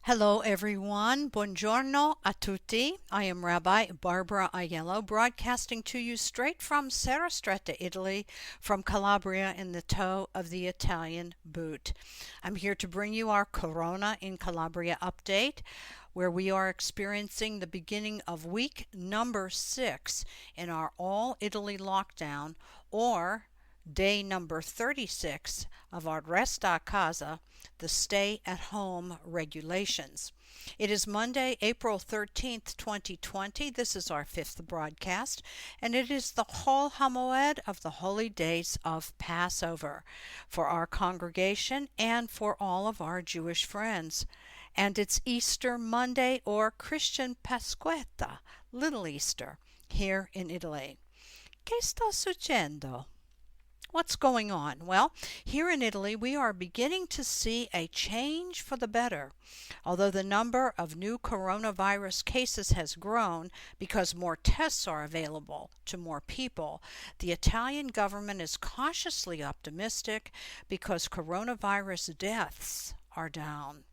Hello everyone, buongiorno a tutti. I am Rabbi Barbara Aiello, broadcasting to you straight from Serrastretta, Italy, from Calabria in the toe of the Italian boot. I'm here to bring you our Corona in Calabria update, where we are experiencing the beginning of week number 6 in our all-Italy lockdown, or day number 36 of our Resta a Casa, the stay-at-home regulations. It is Monday, April 13th, 2020. This is our 5th broadcast, and it is the Chol HaMoed of the Holy Days of Passover for our congregation and for all of our Jewish friends. And it's Easter Monday, or Christian Pasquetta, Little Easter, here in Italy. Che sta succedendo? What's going on? Well, here in Italy, we are beginning to see a change for the better. Although the number of new coronavirus cases has grown because more tests are available to more people, the Italian government is cautiously optimistic because coronavirus deaths are down.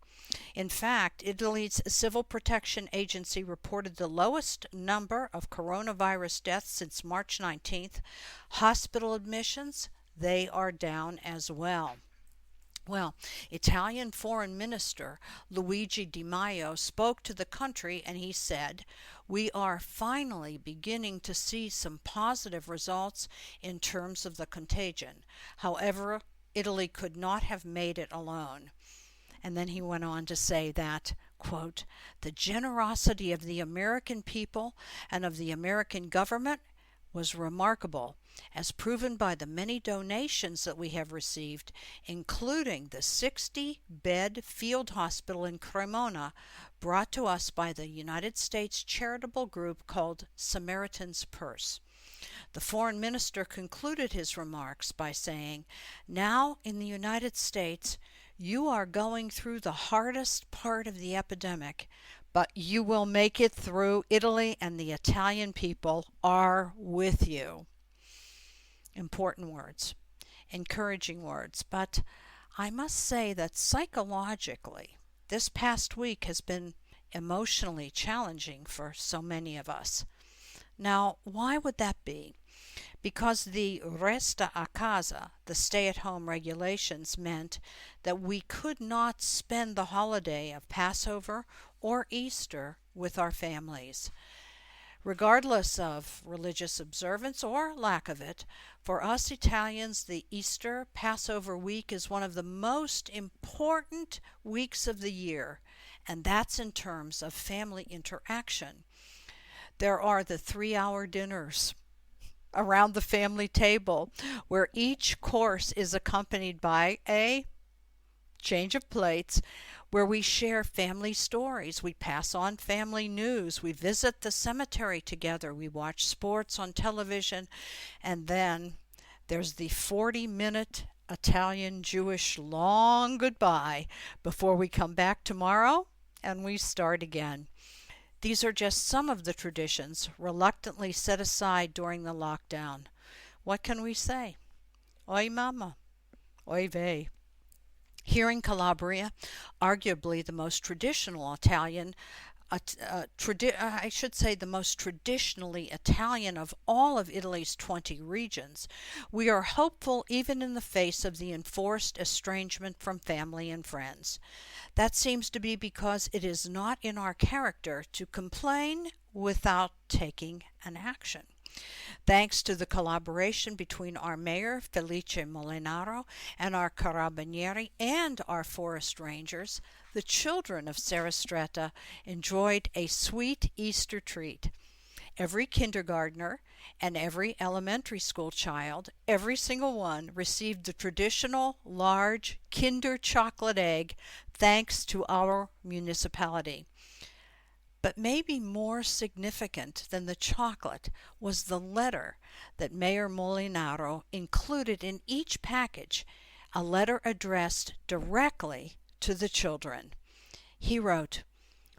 In fact, Italy's Civil Protection Agency reported the lowest number of coronavirus deaths since March 19th. Hospital admissions, they are down as well. Well, Italian Foreign Minister Luigi Di Maio spoke to the country and he said, "We are finally beginning to see some positive results in terms of the contagion. However, Italy could not have made it alone." And then he went on to say that, quote, "The generosity of the American people and of the American government was remarkable, as proven by the many donations that we have received, including the 60-bed field hospital in Cremona brought to us by the United States charitable group called Samaritan's Purse." The foreign minister concluded his remarks by saying, "Now in the United States, you are going through the hardest part of the epidemic, but you will make it through. Italy and the Italian people are with you." Important words, encouraging words, but I must say that psychologically, this past week has been emotionally challenging for so many of us. Now, why would that be? Because the Resta a Casa, the stay-at-home regulations, meant that we could not spend the holiday of Passover or Easter with our families. Regardless of religious observance or lack of it, for us Italians, the Easter Passover week is one of the most important weeks of the year, and that's in terms of family interaction. There are the 3-hour dinners around the family table, where each course is accompanied by a change of plates, where we share family stories, we pass on family news, we visit the cemetery together, we watch sports on television, and then there's the 40-minute Italian Jewish long goodbye before we come back tomorrow and we start again. These are just some of the traditions reluctantly set aside during the lockdown. What can we say? Oi mama, oi vey. Here in Calabria, arguably the most traditional Italian, I should say the most traditionally Italian of all of Italy's 20 regions, we are hopeful even in the face of the enforced estrangement from family and friends. That seems to be because it is not in our character to complain without taking an action. Thanks to the collaboration between our mayor, Felice Molinaro, and our carabinieri and our forest rangers, the children of Serrastretta enjoyed a sweet Easter treat. Every kindergartner and every elementary school child, every single one, received the traditional large Kinder chocolate egg thanks to our municipality. But maybe more significant than the chocolate was the letter that Mayor Molinaro included in each package, a letter addressed directly to the children. He wrote,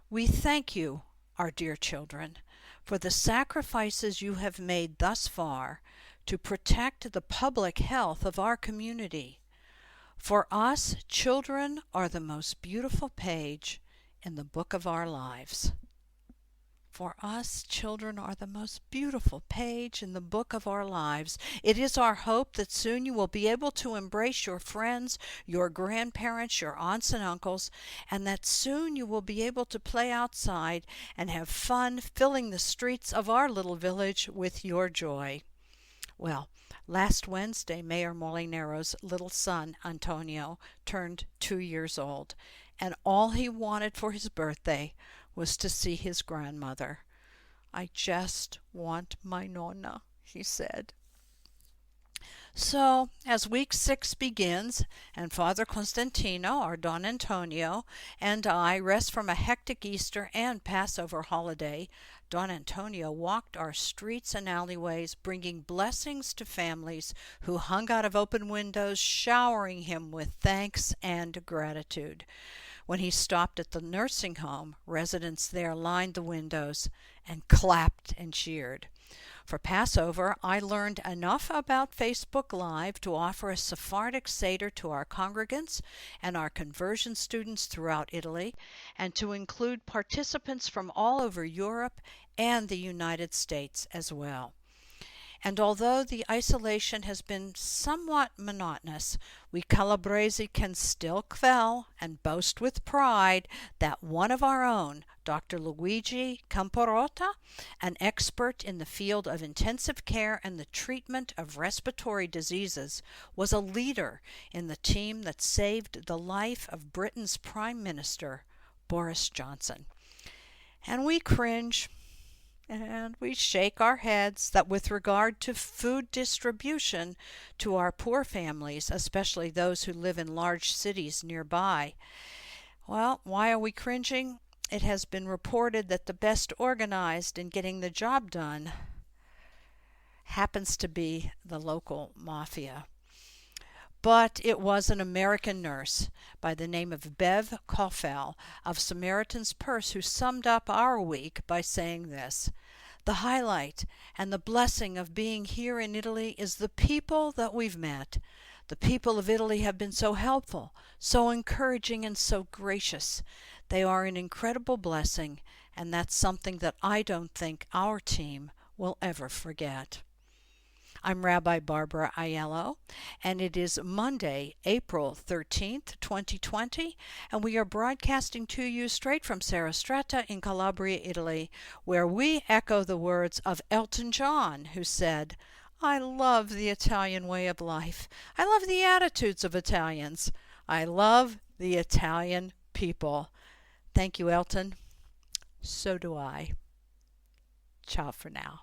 "We thank you, our dear children, for the sacrifices you have made thus far to protect the public health of our community. For us, children are the most beautiful page in the book of our lives. For us, children are the most beautiful page in the book of our lives. It is our hope that soon you will be able to embrace your friends, your grandparents, your aunts and uncles, and that soon you will be able to play outside and have fun filling the streets of our little village with your joy. Well, last Wednesday, Mayor Molinero's little son, Antonio, turned 2 years old, and all he wanted for his birthday was to see his grandmother. "I just want my nonna," he said. So, as week 6 begins, and Father Constantino, our Don Antonio, and I rest from a hectic Easter and Passover holiday, Don Antonio walked our streets and alleyways, bringing blessings to families who hung out of open windows, showering him with thanks and gratitude. When he stopped at the nursing home, residents there lined the windows and clapped and cheered. For Passover, I learned enough about Facebook Live to offer a Sephardic Seder to our congregants and our conversion students throughout Italy, and to include participants from all over Europe and the United States as well. And although the isolation has been somewhat monotonous, we Calabresi can still quell and boast with pride that one of our own, Dr. Luigi Camporota, an expert in the field of intensive care and the treatment of respiratory diseases, was a leader in the team that saved the life of Britain's Prime Minister, Boris Johnson. And we cringe. And we shake our heads that with regard to food distribution to our poor families, especially those who live in large cities nearby. Well, why are we cringing? It has been reported that the best organized in getting the job done happens to be the local mafia. But it was an American nurse by the name of Bev Koffel of Samaritan's Purse who summed up our week by saying this: "The highlight and the blessing of being here in Italy is the people that we've met. The people of Italy have been so helpful, so encouraging, and so gracious. They are an incredible blessing, and that's something that I don't think our team will ever forget." I'm Rabbi Barbara Aiello, and it is Monday, April 13th, 2020, and we are broadcasting to you straight from Serrastretta in Calabria, Italy, where we echo the words of Elton John, who said, "I love the Italian way of life. I love the attitudes of Italians. I love the Italian people." Thank you, Elton. So do I. Ciao for now.